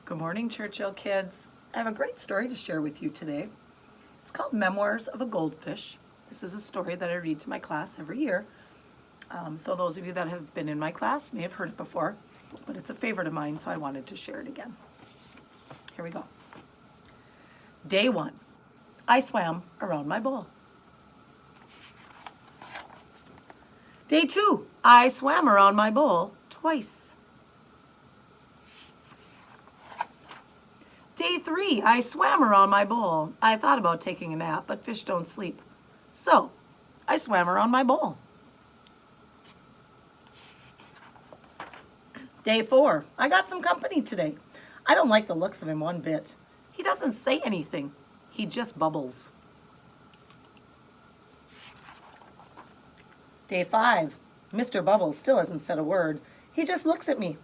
Good morning, Churchill kids. I have a great story to share with you today. It's called Memoirs of a Goldfish. This is a story that I read to my class every year. So those of you that have been in my class may have heard it before, but it's a favorite of mine, so I wanted to share it again. Here we go. Day 1. I swam around my bowl. Day 2. I swam around my bowl twice. Day 3, I swam around my bowl. I thought about taking a nap, but fish don't sleep. So, I swam around my bowl. Day 4, I got some company today. I don't like the looks of him one bit. He doesn't say anything. He just bubbles. Day 5, Mr. Bubbles still hasn't said a word. He just looks at me.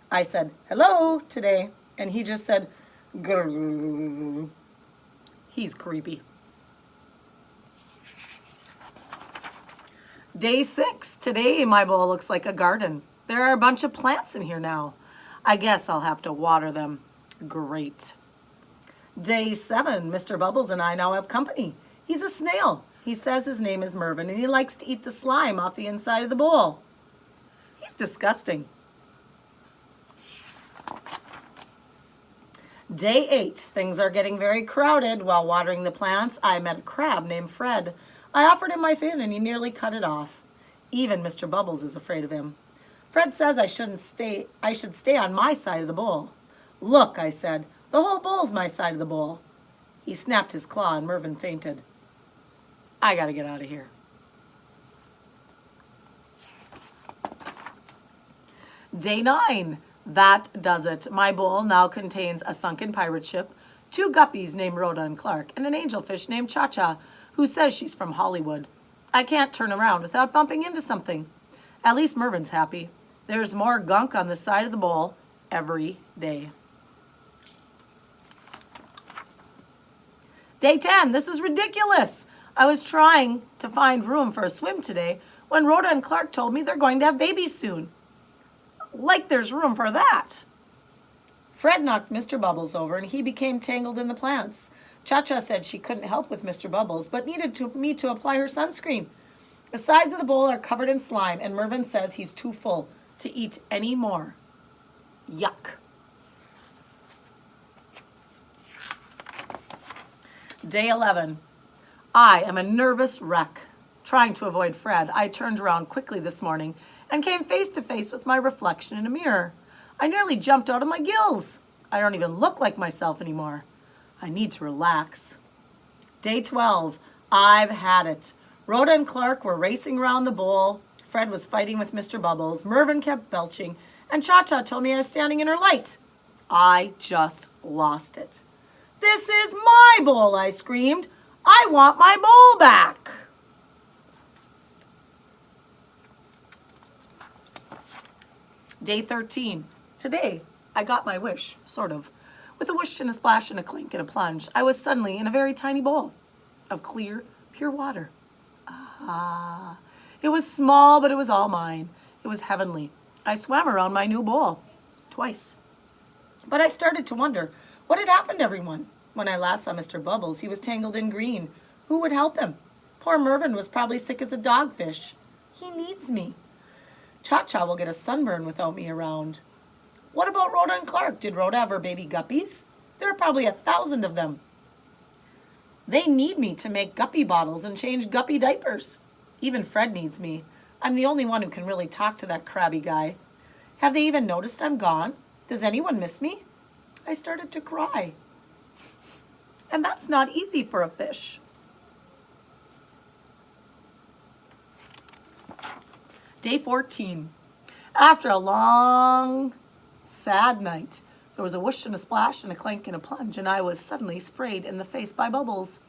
I said, hello, today, and he just said, grrr. He's creepy. Day 6, today my bowl looks like a garden. There are a bunch of plants in here now. I guess I'll have to water them. Great. Day 7, Mr. Bubbles and I now have company. He's a snail. He says his name is Mervin and he likes to eat the slime off the inside of the bowl. He's disgusting. Day 8, things are getting very crowded. While watering the plants, I met a crab named Fred. I offered him my fin and he nearly cut it off. Even Mr. Bubbles is afraid of him. Fred says I should stay on my side of the bowl. Look, I said, the whole bowl's my side of the bowl. He snapped his claw and Mervin fainted. I gotta get out of here. Day 9. That does it. My bowl now contains a sunken pirate ship, 2 guppies named Rhoda and Clark, and an angelfish named Cha-Cha, who says she's from Hollywood. I can't turn around without bumping into something. At least Mervin's happy. There's more gunk on the side of the bowl every day. Day 10. This is ridiculous. I was trying to find room for a swim today when Rhoda and Clark told me they're going to have babies soon. Like there's room for that. Fred knocked Mr. Bubbles over and he became tangled in the plants. Cha-Cha said she couldn't help with Mr. Bubbles but needed me to apply her sunscreen. The sides of the bowl are covered in slime and Mervin says he's too full to eat any more. Yuck. Day 11. I am a nervous wreck. Trying to avoid Fred, I turned around quickly this morning and came face to face with my reflection in a mirror. I nearly jumped out of my gills. I don't even look like myself anymore. I need to relax. Day 12. I've had it. Rhoda and Clark were racing around the bowl. Fred was fighting with Mr. Bubbles. Mervin kept belching. And Cha-Cha told me I was standing in her light. I just lost it. This is my bowl, I screamed. I want my bowl back. Day 13. Today, I got my wish, sort of. With a whoosh and a splash and a clink and a plunge, I was suddenly in a very tiny bowl of clear, pure water. Ah, it was small, but it was all mine. It was heavenly. I swam around my new bowl twice. But I started to wonder what had happened to everyone. When I last saw Mr. Bubbles, he was tangled in green. Who would help him? Poor Mervin was probably sick as a dogfish. He needs me. Cha-Cha will get a sunburn without me around. What about Rhoda and Clark? Did Rhoda have her baby guppies? There are probably 1,000 of them. They need me to make guppy bottles and change guppy diapers. Even Fred needs me. I'm the only one who can really talk to that crabby guy. Have they even noticed I'm gone? Does anyone miss me? I started to cry. And that's not easy for a fish. Day 14. After a long, sad night, there was a whoosh and a splash and a clank and a plunge, and I was suddenly sprayed in the face by Bubbles.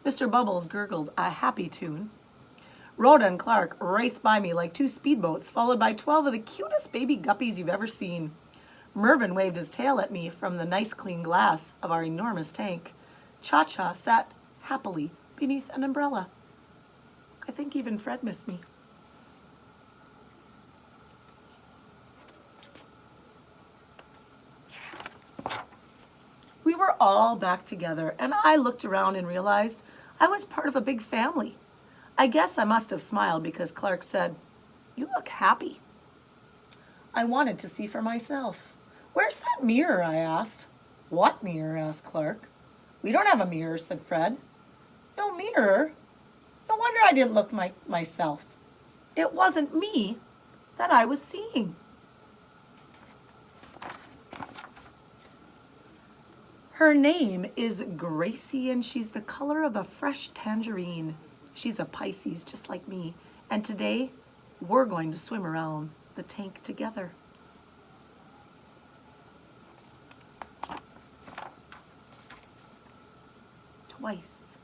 Mr. Bubbles gurgled a happy tune. Rhoda and Clark raced by me like 2 speedboats, followed by 12 of the cutest baby guppies you've ever seen. Mervin waved his tail at me from the nice clean glass of our enormous tank. Cha-Cha sat happily beneath an umbrella. I think even Fred missed me. were all back together, and I looked around and realized I was part of a big family. I guess I must have smiled because Clark said, "You look happy." I wanted to see for myself. "Where's that mirror?" I asked. "What mirror?" asked Clark. "We don't have a mirror," said Fred. "No mirror? No wonder I didn't look myself. It wasn't me that I was seeing." Her name is Gracie, and she's the color of a fresh tangerine. She's a Pisces just like me, and today we're going to swim around the tank together. Twice.